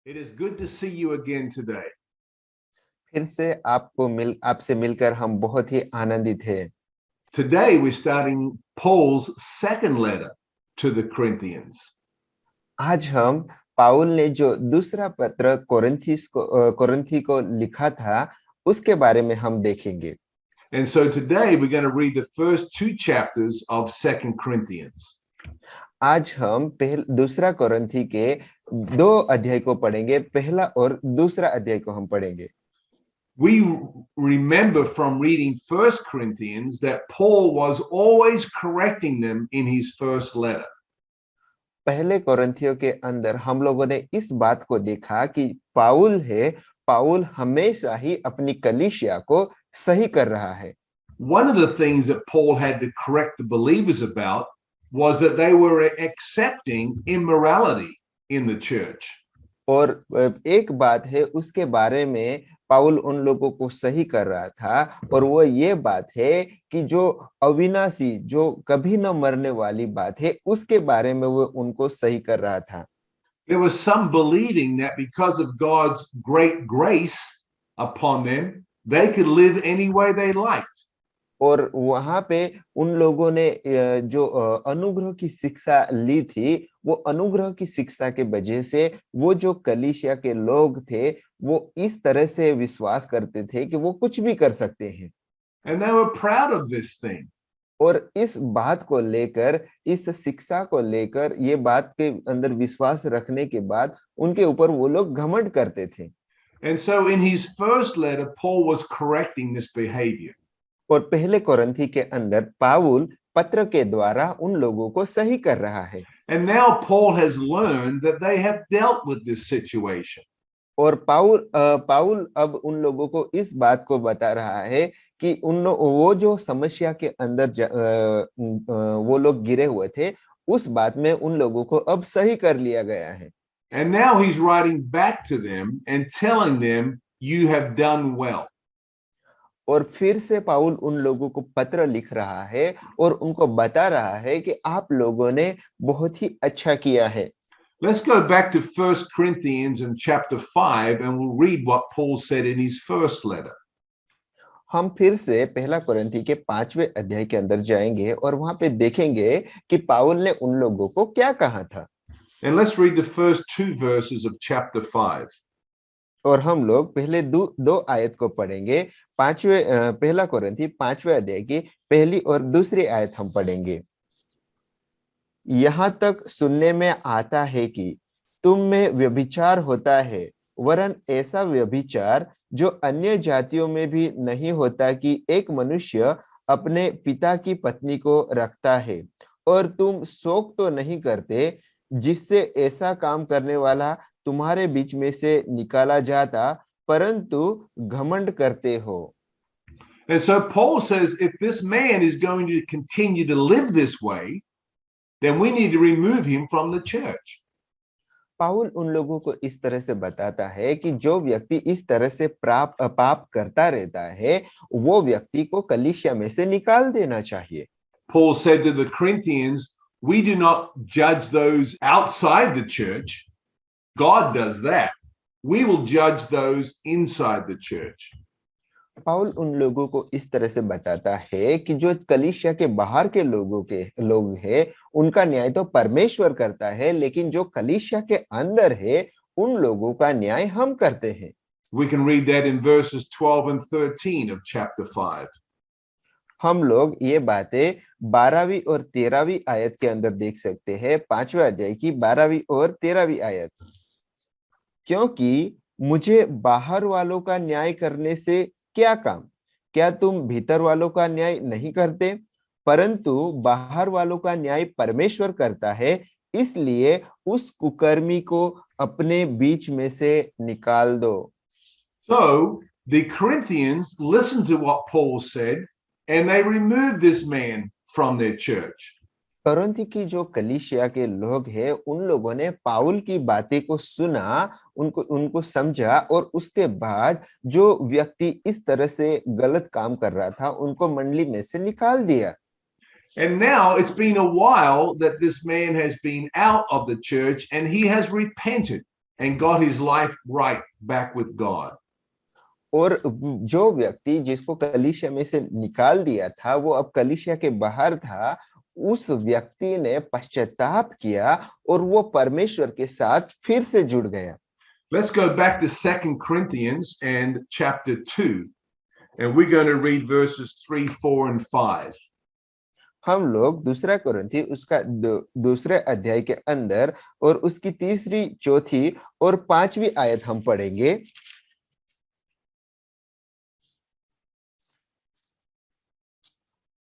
It is good to see you again today. फिर से आपसे मिलकर हम बहुत ही आनंदित हैं। Today we're starting Paul's second letter to the Corinthians. आज हम पाउल ने जो दूसरा पत्र कोरिन्थी को लिखा था उसके बारे में हम देखेंगे। And so today we're going to read the first two chapters of 2 Corinthians. आज हम दूसरा कोरिन्थी के 2 अध्याय को पढ़ेंगे, पहला और दूसरा अध्याय को हम पढ़ेंगे। We remember from reading 1 Corinthians that Paul was always correcting them in his first letter. पहले कोरिन्थियों के अंदर हम लोगों ने इस बात को देखा कि पाउल हमेशा ही अपनी कलीसिया को सही कर रहा है। One of the things that Paul had to correct the believers about was that they were accepting immorality in the church. और एक बात है उसके बारे में पाउल उन लोगों को सही कर रहा था, और वो ये बात है कि जो अविनाशी, जो कभी न मरने वाली बात है, उसके बारे में वो उनको सही कर रहा था। There was some believing that because of God's great grace upon them, they could live any way they liked. और वहां पे उन लोगों ने जो अनुग्रह की शिक्षा ली थी, वो अनुग्रह की शिक्षा के वजह से वो जो कलीसिया के लोग थे वो इस तरह से विश्वास करते थे कि वो कुछ भी कर सकते हैं। And they were proud of this thing. और इस बात को लेकर, इस शिक्षा को लेकर, ये बात के अंदर विश्वास रखने के बाद उनके ऊपर वो लोग घमंड करते थे। And so in his first letter, Paul was correcting this behavior. और पहले कोरिन्थी के अंदर पाउल पत्र के द्वारा उन लोगों को सही कर रहा है। And now Paul has learned that they have dealt with this situation. और पाउल अब उन लोगों को इस बात को बता रहा है कि वो जो समस्या के अंदर वो लोग गिरे हुए थे, उस बात में उन लोगों को अब सही कर लिया गया है। And now he's writing back to them and telling them, you have done well. और फिर से पाउल उन लोगों को पत्र लिख रहा है और उनको बता रहा है कि आप लोगों ने बहुत ही अच्छा किया है। Let's go back to 1 Corinthians in chapter 5 and we'll read what Paul said in his first letter. हम फिर से पहला कोरिन्थी के 5वें अध्याय के अंदर जाएंगे और वहां पे देखेंगे कि पाउल ने उन लोगों को क्या कहा था। And let's read the first two verses of chapter 5. और हम लोग पहले दो आयत को पढ़ेंगे। पहला कोरिन्थी 5वें अध्याय की पहली और दूसरी आयत हम पढ़ेंगे। यहाँ तक सुनने में आता है कि तुम में व्यभिचार होता है, वरन ऐसा व्यभिचार जो अन्य जातियों में भी नहीं होता कि एक मनुष्य अपने पिता की पत्नी को रखता है। और तुम शोक तो नहीं करते, जिससे ऐसा काम करने वाला तुम्हारे बीच में से निकाला जाता, परंतु घमंड करते हो। And so Paul says, if this man is going to continue to live this way, then we need to remove him from the church. पाउल उन लोगों को इस तरह से बताता है कि जो व्यक्ति इस तरह से पाप करता रहता है, वो व्यक्ति को कलीसिया में से निकाल देना चाहिए। Paul said to the Corinthians, we do not judge those outside the church. God does that. We will judge those inside the church. पाउल उन लोगों को इस तरह से बताता है कि जो कलीसिया के बाहर के लोग हैं, उनका न्याय तो परमेश्वर करता है, लेकिन जो कलीसिया के अंदर है, उन लोगों का न्याय हम करते हैं। We can read that in verses 12 and 13 of chapter 5. हम लोग ये बातें 12वीं और 13वीं आयत के अंदर देख सकते हैं। 5वें अध्याय की 12वीं और 13वीं आयत। क्योंकि मुझे बाहर वालों का न्याय करने से क्या काम? क्या तुम भीतर वालों का न्याय नहीं करते? परंतु बाहर वालों का न्याय परमेश्वर करता है, इसलिए उस कुकर्मी को अपने बीच में से निकाल दो। So the Corinthians listened to what Paul said and they removed this man from their church. Corinth की जो कलीसिया के लोग हैं, उन लोगों ने पाउल की बातें को सुना, उनको समझा, और उसके बाद जो व्यक्ति इस तरह से गलत काम कर रहा था, उनको मंडली में से निकाल दिया। And now it's been a while that this man has been out of the church and he has repented and got his life right back with God. और जो व्यक्ति जिसको कलीसिया में से निकाल दिया था वो अब कलीसिया के बाहर था, उस व्यक्ति ने पश्चाताप किया और वो परमेश्वर के साथ फिर से जुड़ गया। Let's go back to 2 Corinthians and chapter 2, and we're going to read verses 3, 4, and 5. हम लोग दूसरा कुरिन्थी उसका दूसरे अध्याय के अंदर और उसकी तीसरी, चौथी और पांचवी आयत हम पढ़ेंगे।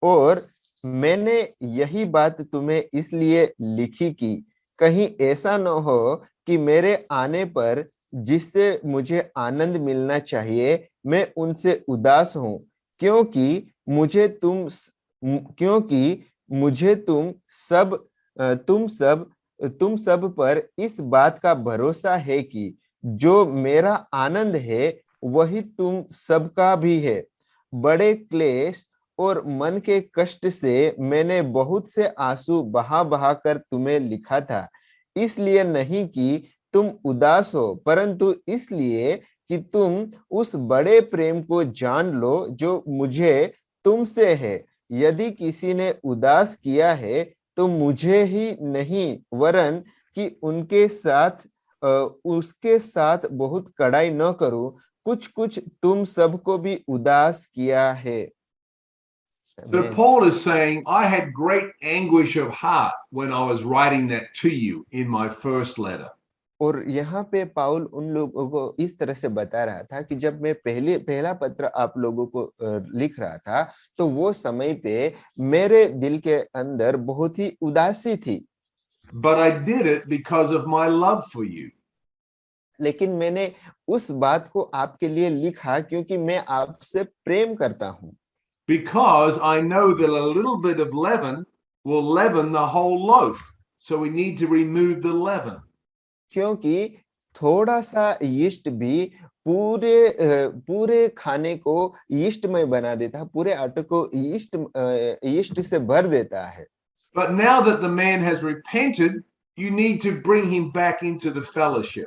और मैंने यही बात तुम्हें इसलिए लिखी कि कहीं ऐसा न हो कि मेरे आने पर जिससे मुझे आनंद मिलना चाहिए मैं उनसे उदास हूं, क्योंकि मुझे तुम सब पर इस बात का भरोसा है कि जो मेरा आनंद है वही तुम सबका भी है। बड़े क्लेश और मन के कष्ट से मैंने बहुत से आंसू बहा बहा कर तुम्हें लिखा था, इसलिए नहीं कि तुम उदास हो, परंतु इसलिए कि तुम उस बड़े प्रेम को जान लो जो मुझे तुमसे है। यदि किसी ने उदास किया है तो मुझे ही नहीं वरन कि उसके साथ बहुत कड़ाई न करूं, कुछ कुछ तुम सबको भी उदास किया है। So Paul is saying, I had great anguish of heart when I was writing that to you in my first letter. और यहाँ पे पाउल उन लोगों को इस तरह से बता रहा था कि जब मैं पहला पत्र आप लोगों को लिख रहा था तो वो समय पे मेरे दिल के अंदर बहुत ही उदासी थी। But I did it because of my love for you. लेकिन मैंने उस बात को आपके लिए लिखा क्योंकि मैं आपसे प्रेम करता हूँ। Because I know that a little bit of leaven will leaven the whole loaf. So we need to remove the leaven. क्योंकि थोड़ा सा यीस्ट भी पूरे खाने को यीस्टमय बना देता है, पूरे आटे को यीस्ट से भर देता है। But now that the man has repented, you need to bring him back into the fellowship.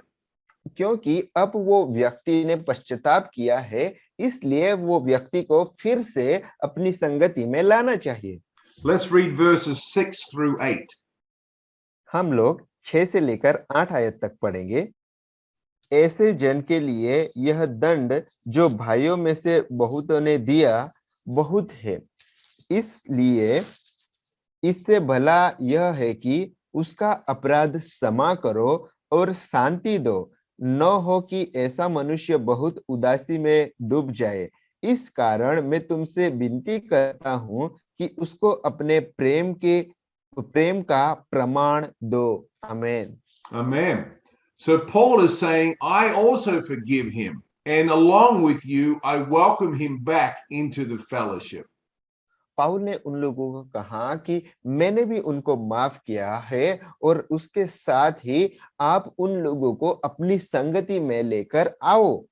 क्योंकि अब वो व्यक्ति ने पश्चाताप किया है, इसलिए वो व्यक्ति को फिर से अपनी संगति में लाना चाहिए। Let's read verses 6 through 8. हम लोग 6 से लेकर 8 आयत तक पढ़ेंगे। ऐसे जन के लिए यह दंड जो भाइयों में से बहुतों ने दिया बहुत है, इसलिए इससे भला यह है कि उसका अपराध क्षमा करो और शांति दो, न हो कि ऐसा मनुष्य बहुत उदासी में डूब जाए। इस कारण मैं तुमसे विनती करता हूं कि उसको अपने प्रेम का प्रमाण दो। आमेन। Amen. So Paul is saying, I also forgive him, and along with you, I welcome him back into the fellowship. पाउल ने उन लोगों को कहा कि मैंने भी उनको माफ किया है और उसके साथ ही आप उन लोगों को अपनी संगति में लेकर आओ।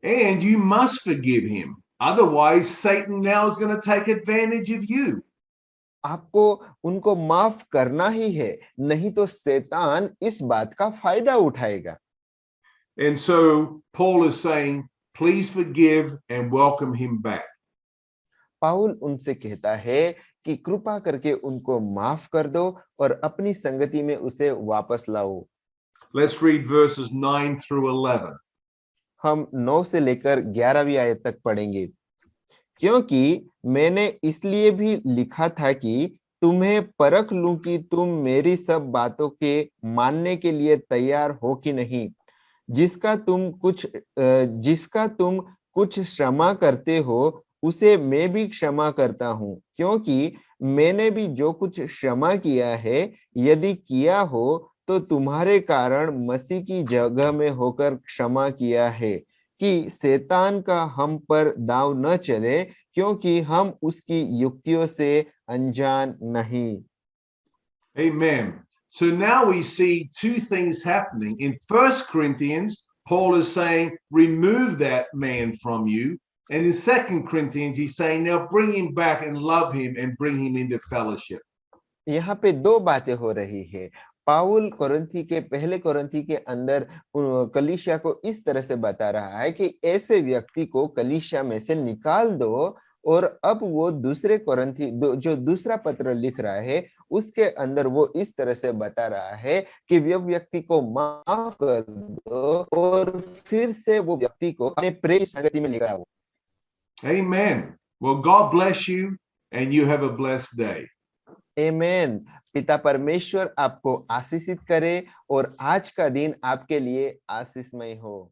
And you must forgive him. Otherwise, Satan now is going to take advantage of you. आपको उनको माफ करना ही है, नहीं तो शैतान इस बात का फायदा उठाएगा। And so Paul is saying, please forgive and welcome him back. पाउल उनसे कहता है कि कृपा करके उनको माफ कर दो और अपनी संगति में उसे वापस लाओ। Let's read verses 9 through 11. हम 9 से लेकर 11वीं आयत तक पढ़ेंगे। क्योंकि मैंने इसलिए भी लिखा था कि तुम्हें परख लूं कि तुम मेरी सब बातों के मानने के लिए तैयार हो कि नहीं। जिसका तुम कुछ क्षमा करते हो उसे मैं भी क्षमा करता हूं, क्योंकि मैंने भी जो कुछ क्षमा किया है, यदि किया हो तो तुम्हारे कारण मसीह की जगह में होकर क्षमा किया है, कि शैतान का हम पर दाव न चले, क्योंकि हम उसकी युक्तियों से अनजान नहीं। Amen. So now we see two things happening. In 1 Corinthians, Paul is saying, remove that man from you. And in 2 Corinthians, he's saying, now bring him back and love him and bring him into fellowship. यहाँ पे दो बातें हो रही है। पाउल पहले कोरिन्थी के अंदर कलीसिया को इस तरह से बता रहा है कि ऐसे व्यक्ति को कलीसिया में से निकाल दो। और अब वो जो दूसरा पत्र लिख रहा है उसके अंदर वो इस तरह से बता रहा है कि वो व्यक्ति को माफ कर दो और फिर से वो व्यक्ति को अपने प्रेम की संगति में लेकर आओ। Amen. Well, God bless you and you have a blessed day. आमीन। पिता परमेश्वर आपको आशीषित करे और आज का दिन आपके लिए आशीषमय हो।